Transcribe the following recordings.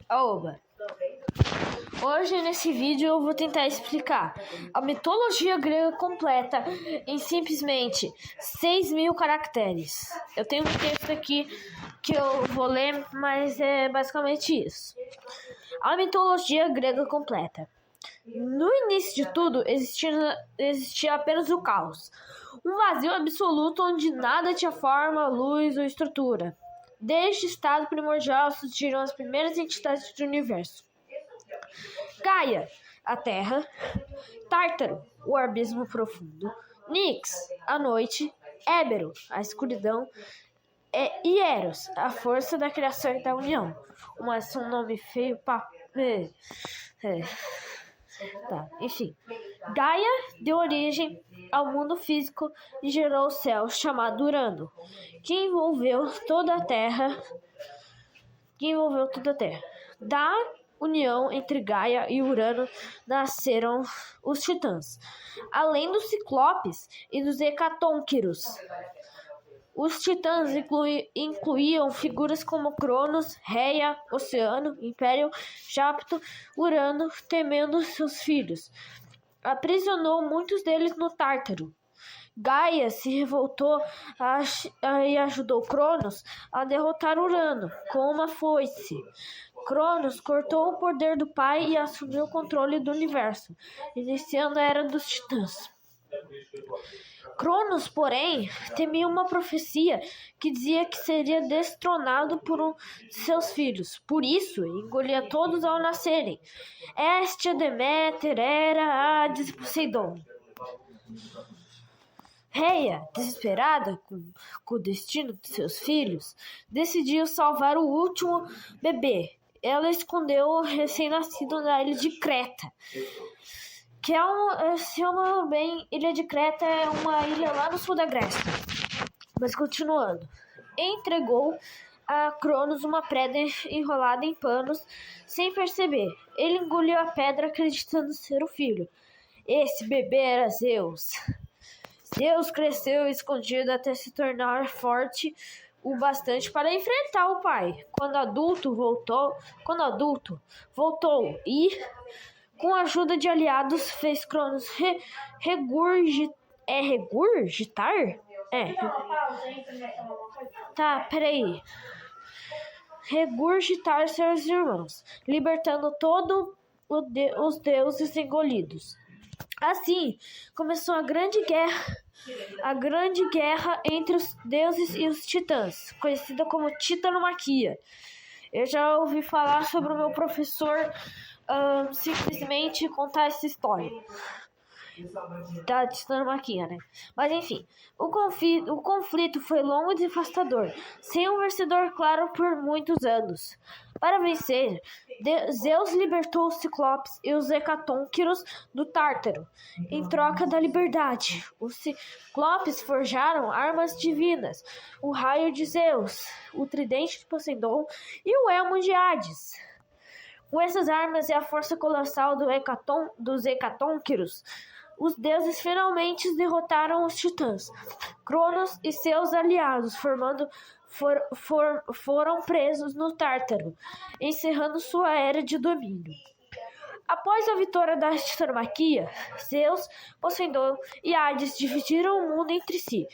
Oba! Hoje nesse vídeo eu vou tentar explicar a mitologia grega completa em simplesmente 6.000 caracteres. Eu tenho um texto aqui que eu vou ler, mas é basicamente isso. A mitologia grega completa. No início de tudo existia apenas o caos, um vazio absoluto onde nada tinha forma, luz ou estrutura. Deste estado primordial surgiram as primeiras entidades do universo. Gaia, a terra; Tártaro, o abismo profundo; Nix, a noite; Ébero, a escuridão; e Eros, a força da criação e da união. Mas um nome feio pra... Tá, enfim. Gaia deu origem ao mundo físico e gerou o céu chamado Urano, que envolveu toda a Terra. Da união entre Gaia e Urano nasceram os Titãs, além dos Ciclopes e dos Hecatônquiros. Os Titãs incluíam figuras como Cronos, Reia, Oceano, Império, Jápito. Urano, temendo seus filhos, aprisionou muitos deles no Tártaro. Gaia se revoltou e ajudou Cronos a derrotar Urano com uma foice. Cronos cortou o poder do pai e assumiu o controle do universo, iniciando a Era dos Titãs. Cronos, porém, temia uma profecia que dizia que seria destronado por um de seus filhos. Por isso, engolia todos ao nascerem: Hestia, Deméter, Hera, Hades e Poseidon. Reia, desesperada com o destino de seus filhos, decidiu salvar o último bebê. Ela escondeu o recém-nascido na ilha de Creta, que Ilha de Creta é uma ilha lá no sul da Grécia. Mas continuando, entregou a Cronos uma pedra enrolada em panos sem perceber. Ele engoliu a pedra acreditando ser o filho. Esse bebê era Zeus. Zeus cresceu escondido até se tornar forte o bastante para enfrentar o pai. Quando adulto, voltou e, com a ajuda de aliados, fez Cronos regurgitar? Regurgitar seus irmãos, libertando todos os deuses engolidos. Assim, começou a grande guerra entre os deuses e os titãs, conhecida como Titanomaquia. Eu já ouvi falar sobre o meu professor simplesmente contar essa história da Titanomaquia, né? Mas enfim, o conflito foi longo e devastador, sem um vencedor claro por muitos anos. Para vencer, Zeus libertou os Ciclopes e os Hecatônquiros do Tártaro, em troca da liberdade. Os Ciclopes forjaram armas divinas: o raio de Zeus, o tridente de Poseidon e o elmo de Hades. Com essas armas e a força colossal dos Hecatônquiros, os deuses finalmente derrotaram os titãs. Cronos e seus aliados foram presos no Tártaro, encerrando sua era de domínio. Após a vitória da Titanomaquia, Zeus, Poseidon e Hades dividiram o mundo entre si.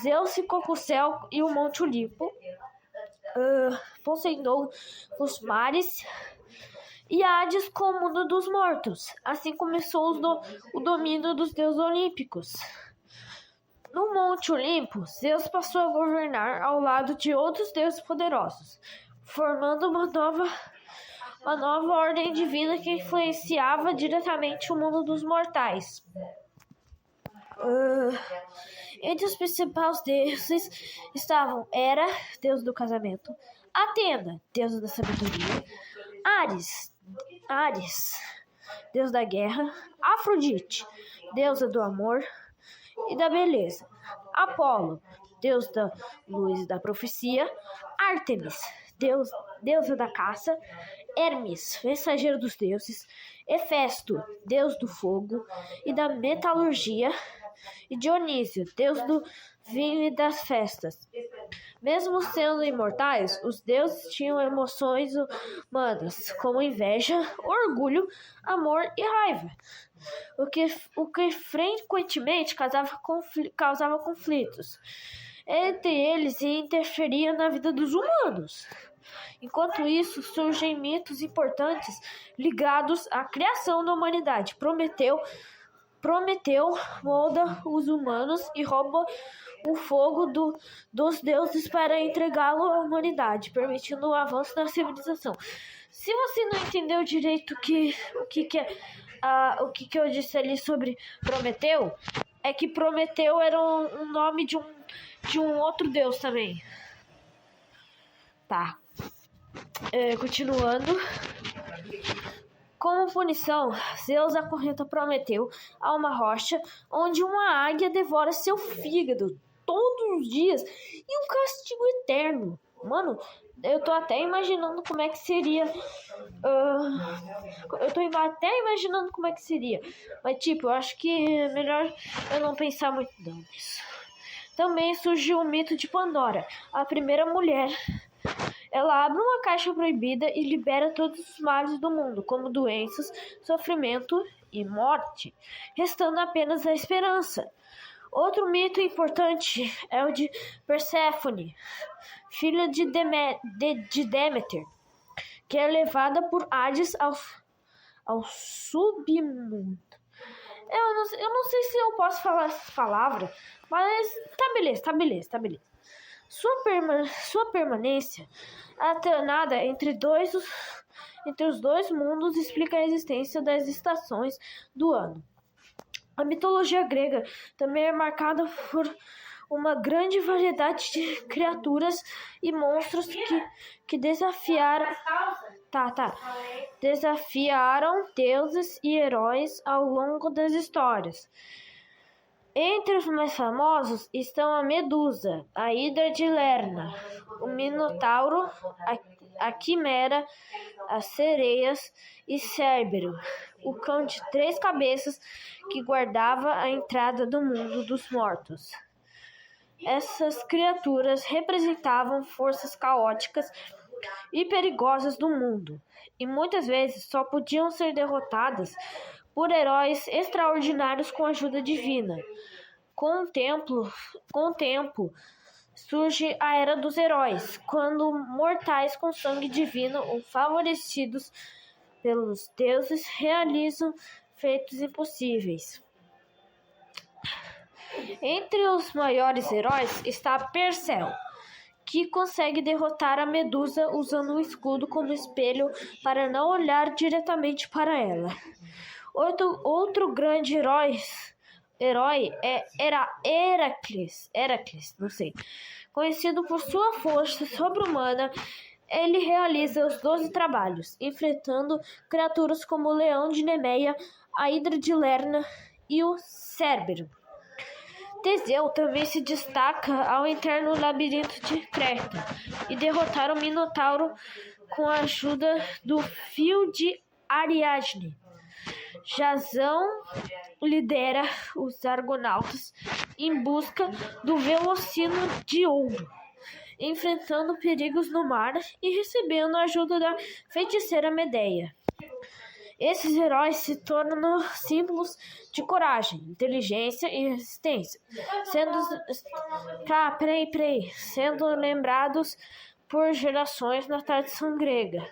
Zeus ficou com o céu e o Monte Olimpo, Poseidon com os mares e Hades com o mundo dos mortos. Assim começou o domínio dos deuses olímpicos. No Monte Olimpo, Zeus passou a governar ao lado de outros deuses poderosos, formando uma nova ordem divina que influenciava diretamente o mundo dos mortais. Entre os principais deuses estavam Hera, deus do casamento; Atena, deusa da sabedoria; Ares, deus da guerra; Afrodite, deusa do amor e da beleza; Apolo, deus da luz e da profecia; Ártemis, deusa da caça; Hermes, mensageiro dos deuses; Hefesto, deus do fogo e da metalurgia; e Dionísio, deus do vive das festas. Mesmo sendo imortais, os deuses tinham emoções humanas, como inveja, orgulho, amor e raiva, o que frequentemente causava conflitos entre eles e interferia na vida dos humanos. Enquanto isso, surgem mitos importantes ligados à criação da humanidade. Prometeu molda os humanos e rouba o fogo dos deuses para entregá-lo à humanidade, permitindo o avanço da civilização. Se você não entendeu direito o que eu disse ali sobre Prometeu, é que Prometeu era um nome de um outro deus também. Tá. Continuando. Como punição, Zeus acorrenta Prometeu a uma rocha onde uma águia devora seu fígado todos os dias e um castigo eterno. Mano, eu tô até imaginando como é que seria. Mas tipo, eu acho que é melhor eu não pensar muito nisso. Também surgiu o mito de Pandora, a primeira mulher. Ela abre uma caixa proibida e libera todos os males do mundo, como doenças, sofrimento e morte, restando apenas a esperança. Outro mito importante é o de Perséfone, filha de Deméter, que é levada por Hades ao submundo. Eu não sei se eu posso falar essa palavra, mas tá beleza. Sua permanência alternada entre os dois mundos explica a existência das estações do ano. A mitologia grega também é marcada por uma grande variedade de criaturas e monstros que desafiaram deuses e heróis ao longo das histórias. Entre os mais famosos estão a Medusa, a Hidra de Lerna, o Minotauro, a Quimera, as sereias e Cérbero, o cão de 3 cabeças que guardava a entrada do mundo dos mortos. Essas criaturas representavam forças caóticas e perigosas do mundo, e muitas vezes só podiam ser derrotadas por heróis extraordinários com ajuda divina. Com o tempo, surge a Era dos Heróis, quando mortais com sangue divino ou favorecidos pelos deuses realizam feitos impossíveis. Entre os maiores heróis está Perseu, que consegue derrotar a Medusa usando um escudo como espelho para não olhar diretamente para ela. Outro grande herói era Heracles, não sei. Conhecido por sua força sobre-humana, ele realiza os 12 trabalhos, enfrentando criaturas como o Leão de Nemeia, a Hidra de Lerna e o Cérbero. Teseu também se destaca ao entrar no labirinto de Creta e derrotar o Minotauro com a ajuda do fio de Ariadne. Jasão lidera os argonautas em busca do Velocino de Ouro, enfrentando perigos no mar e recebendo a ajuda da feiticeira Medeia. Esses heróis se tornam símbolos de coragem, inteligência e resistência, sendo lembrados por gerações na tradição grega.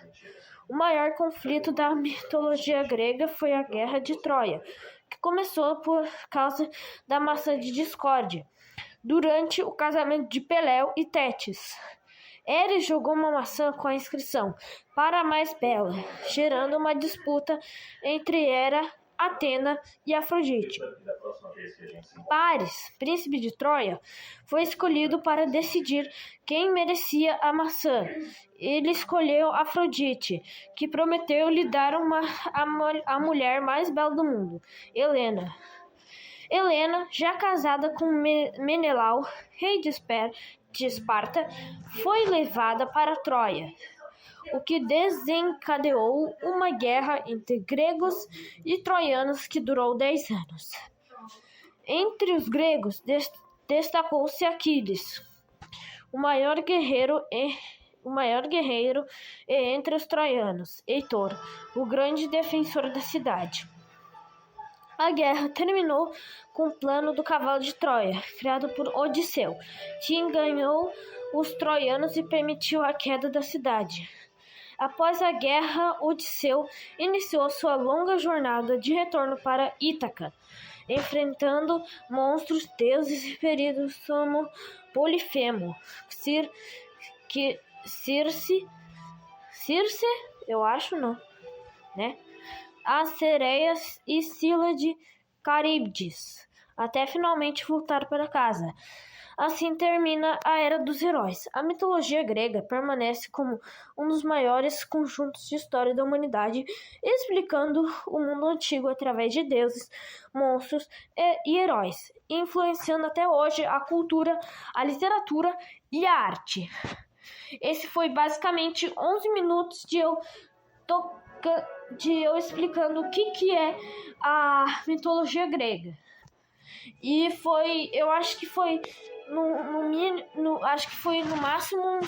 O maior conflito da mitologia grega foi a Guerra de Troia, que começou por causa da maçã de discórdia, durante o casamento de Peleu e Tétis. Eris jogou uma maçã com a inscrição "Para a mais bela", gerando uma disputa entre Hera, Atena e Afrodite. Paris, príncipe de Troia, foi escolhido para decidir quem merecia a maçã. Ele escolheu Afrodite, que prometeu lhe dar a mulher mais bela do mundo, Helena. Helena, já casada com Menelau, rei de Esparta, foi levada para Troia, o que desencadeou uma guerra entre gregos e troianos que durou 10 anos. Entre os gregos destacou-se Aquiles, o maior guerreiro entre os troianos, Heitor, o grande defensor da cidade. A guerra terminou com o plano do cavalo de Troia, criado por Odisseu, que enganou os troianos e permitiu a queda da cidade. Após a guerra, Odisseu iniciou sua longa jornada de retorno para Ítaca, enfrentando monstros, deuses e feridos como Polifemo, Circe, eu acho não, né? As sereias e Sila de Caríbdes, até finalmente voltar para casa. Assim termina a Era dos Heróis. A mitologia grega permanece como um dos maiores conjuntos de história da humanidade, explicando o mundo antigo através de deuses, monstros e heróis, influenciando até hoje a cultura, a literatura e a arte. Esse foi basicamente 11 minutos de eu explicando o que é a mitologia grega. E eu acho que foi acho que foi no máximo uns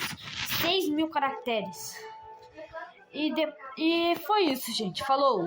6.000 caracteres. E foi isso, gente. Falou!